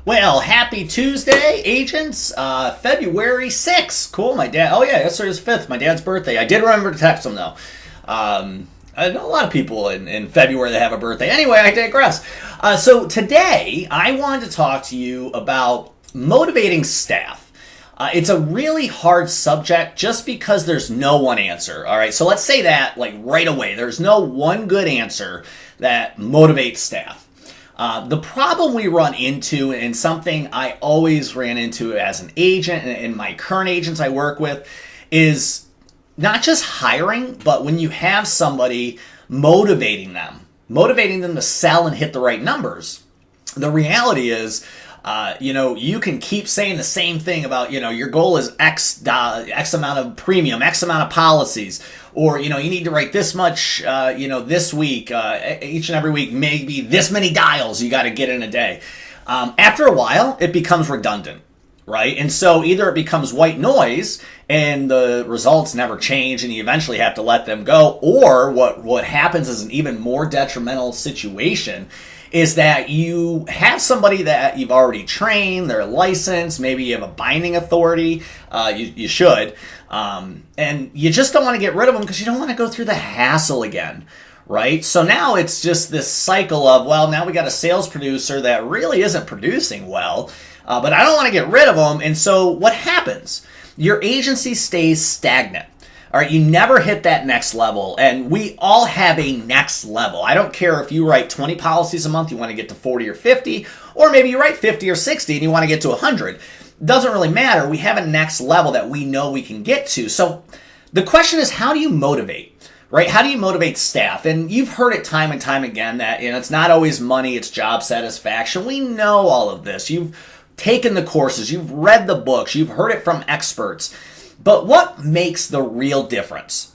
Well, happy Tuesday, agents. February 6th. Cool, my dad. Oh, yeah, yesterday's 5th, my dad's birthday. I did remember to text him, though. I know a lot of people in February that have a birthday. Anyway, I digress. So today, I wanted to talk to you about motivating staff. It's a really hard subject just because there's no one answer. All right, so let's say that like right away. There's no one good answer that motivates staff. The problem we run into, and something I always ran into as an agent and my current agents I work with, is not just hiring, but when you have somebody motivating them to sell and hit the right numbers. The reality is, you can keep saying the same thing about, your goal is X amount of premium, X amount of policies, or, you need to write this much, this week, each and every week, maybe this many dials you got to get in a day. After a while, it becomes redundant, right? And so either it becomes white noise and the results never change and you eventually have to let them go, or what happens is an even more detrimental situation is that you have somebody that you've already trained, they're licensed, maybe you have a binding authority, you should, and you just don't want to get rid of them because you don't want to go through the hassle again, right? So now it's just this cycle of, well, now we got a sales producer that really isn't producing well, but I don't want to get rid of them, and so what happens? Your agency stays stagnant. All right, you never hit that next level, and we all have a next level. I don't care if you write 20 policies a month, you want to get to 40 or 50, or maybe you write 50 or 60 and you want to get to 100. Doesn't really matter. We have a next level that we know we can get to. So the question is, how do you motivate, right? How do you motivate staff? And you've heard it time and time again that it's not always money, it's job satisfaction. We know all of this. You've taken the courses, you've read the books, you've heard it from experts. But what makes the real difference?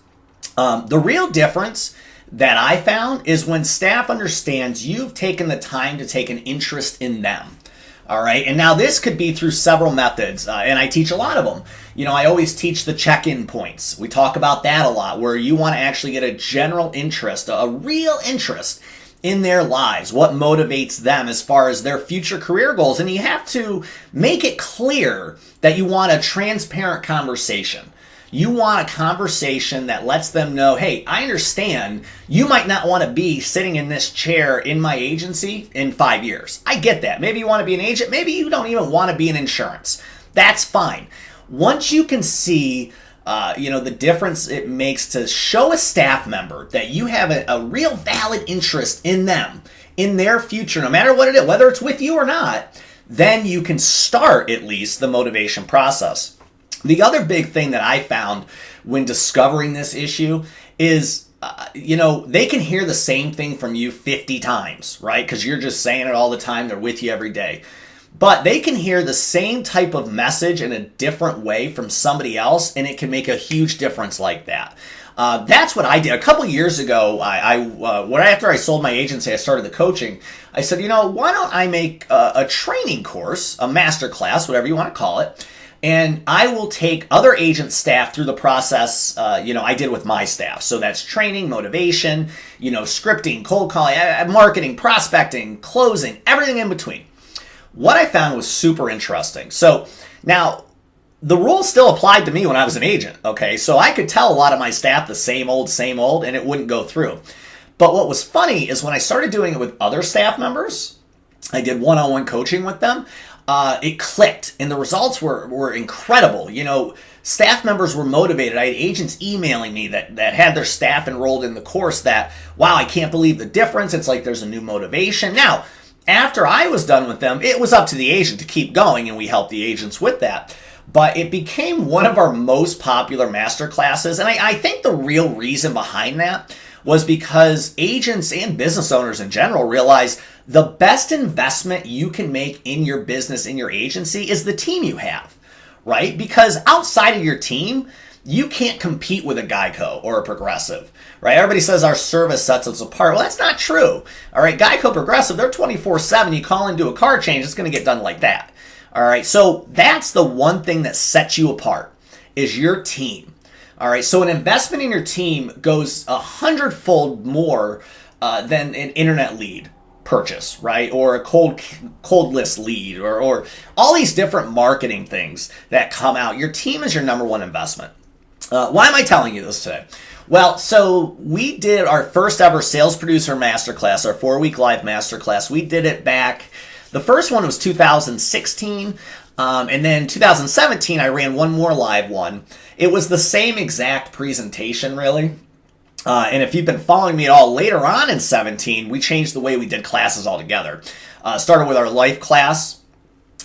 The real difference that I found is when staff understands you've taken the time to take an interest in them. All right. And now this could be through several methods, and I teach a lot of them. I always teach the check-in points. We talk about that a lot, where you want to actually get a general interest, a real interest in their lives, what motivates them as far as their future career goals. And you have to make it clear that you want a transparent conversation. You want a conversation that lets them know, hey, I understand you might not want to be sitting in this chair in my agency in 5 years. I get that. Maybe you want to be an agent. Maybe you don't even want to be in insurance. That's fine. Once you can see the difference it makes to show a staff member that you have a real valid interest in them, in their future, no matter what it is, whether it's with you or not, then you can start at least the motivation process. The other big thing that I found when discovering this issue is, they can hear the same thing from you 50 times, right? Because you're just saying it all the time. They're with you every day. But they can hear the same type of message in a different way from somebody else, and it can make a huge difference like that. That's what I did. A couple years ago, after I sold my agency, I started the coaching. I said, why don't I make a training course, a master class, whatever you want to call it, and I will take other agent staff through the process, I did with my staff. So that's training, motivation, scripting, cold calling, marketing, prospecting, closing, everything in between. What I found was super interesting. So now the rules still applied to me when I was an agent. Okay. So I could tell a lot of my staff the same old, and it wouldn't go through. But what was funny is when I started doing it with other staff members, I did one-on-one coaching with them. It clicked and the results were incredible. Staff members were motivated. I had agents emailing me that had their staff enrolled in the course that, wow, I can't believe the difference. It's like there's a new motivation. Now, after I was done with them, it was up to the agent to keep going, and we helped the agents with that. But it became one of our most popular master classes, and I think the real reason behind that was because agents and business owners in general realize the best investment you can make in your business, in your agency, is the team you have, right? Because outside of your team, you can't compete with a Geico or a Progressive, right? Everybody says our service sets us apart. Well, that's not true. All right, Geico, Progressive, they're 24/7. You call into a car change, it's going to get done like that. All right, so that's the one thing that sets you apart is your team. All right, so an investment in your team goes 100-fold more than an internet lead. purchase, right? Or a cold list lead, or all these different marketing things that come out. Your team is your number one investment. Why am I telling you this today? Well, so we did our first ever Sales Producer Masterclass, our 4-week live masterclass. We did it back, the first one was 2016, and then 2017 I ran one more live one. It was the same exact presentation, really. And if you've been following me at all, later on in 17, we changed the way we did classes altogether. Started with our life class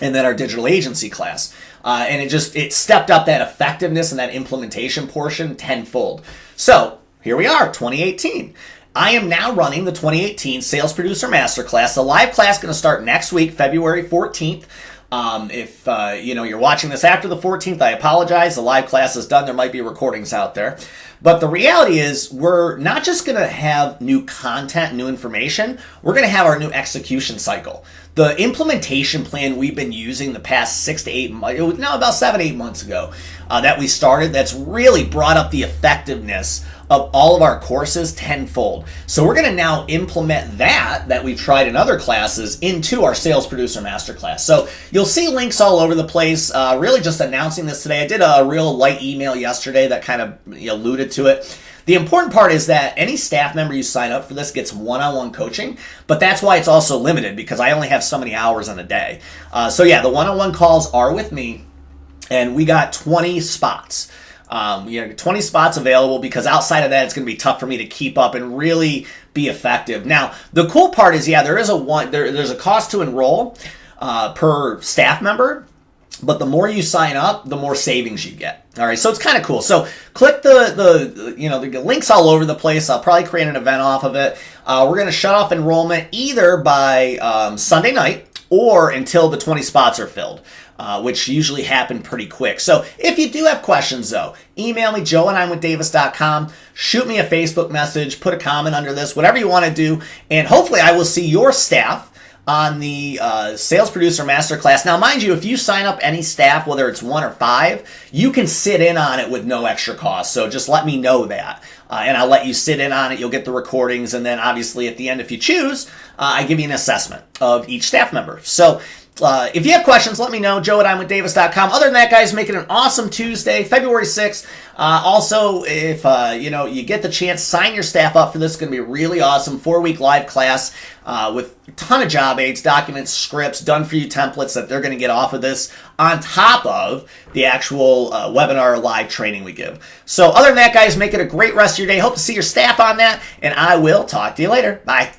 and then our digital agency class. And it stepped up that effectiveness and that implementation portion tenfold. So here we are, 2018. I am now running the 2018 Sales Producer Masterclass. The live class is going to start next week, February 14th. If you're watching this after the 14th, I apologize. The live class is done. There might be recordings out there. But the reality is we're not just going to have new content, new information. We're going to have our new execution cycle. The implementation plan we've been using the past 6 to 8 months, it was now about 7-8 months ago that we started, that's really brought up the effectiveness of all of our courses tenfold. So we're going to now implement that we've tried in other classes into our Sales Producer Masterclass. So you'll see links all over the place, really just announcing this today. I did a real light email yesterday that kind of alluded to it. The important part is that any staff member you sign up for this gets one-on-one coaching, but that's why it's also limited, because I only have so many hours in a day. So yeah, the one-on-one calls are with me, and we got 20 spots. 20 spots available, because outside of that, it's going to be tough for me to keep up and really be effective. Now, the cool part is, yeah, there's a cost to enroll per staff member, but the more you sign up, the more savings you get. All right, so it's kind of cool. So click the links all over the place. I'll probably create an event off of it. We're going to shut off enrollment either by Sunday night or until the 20 spots are filled. Which usually happen pretty quick. So if you do have questions, though, email me, joe@imwithdavis.com. Shoot me a Facebook message, put a comment under this, whatever you want to do, and hopefully I will see your staff on the Sales Producer Masterclass. Now, mind you, if you sign up any staff, whether it's 1 or 5, you can sit in on it with no extra cost. So just let me know that, and I'll let you sit in on it. You'll get the recordings, and then obviously at the end, if you choose, I give you an assessment of each staff member. So if you have questions, let me know, joe@imwithdavis.com. Other than that, guys, make it an awesome Tuesday, February 6th. Also, if you get the chance, sign your staff up for this. It's going to be a really awesome 4-week live class with a ton of job aids, documents, scripts, done-for-you templates that they're going to get off of this, on top of the actual webinar live training we give. So other than that, guys, make it a great rest of your day. Hope to see your staff on that, and I will talk to you later. Bye.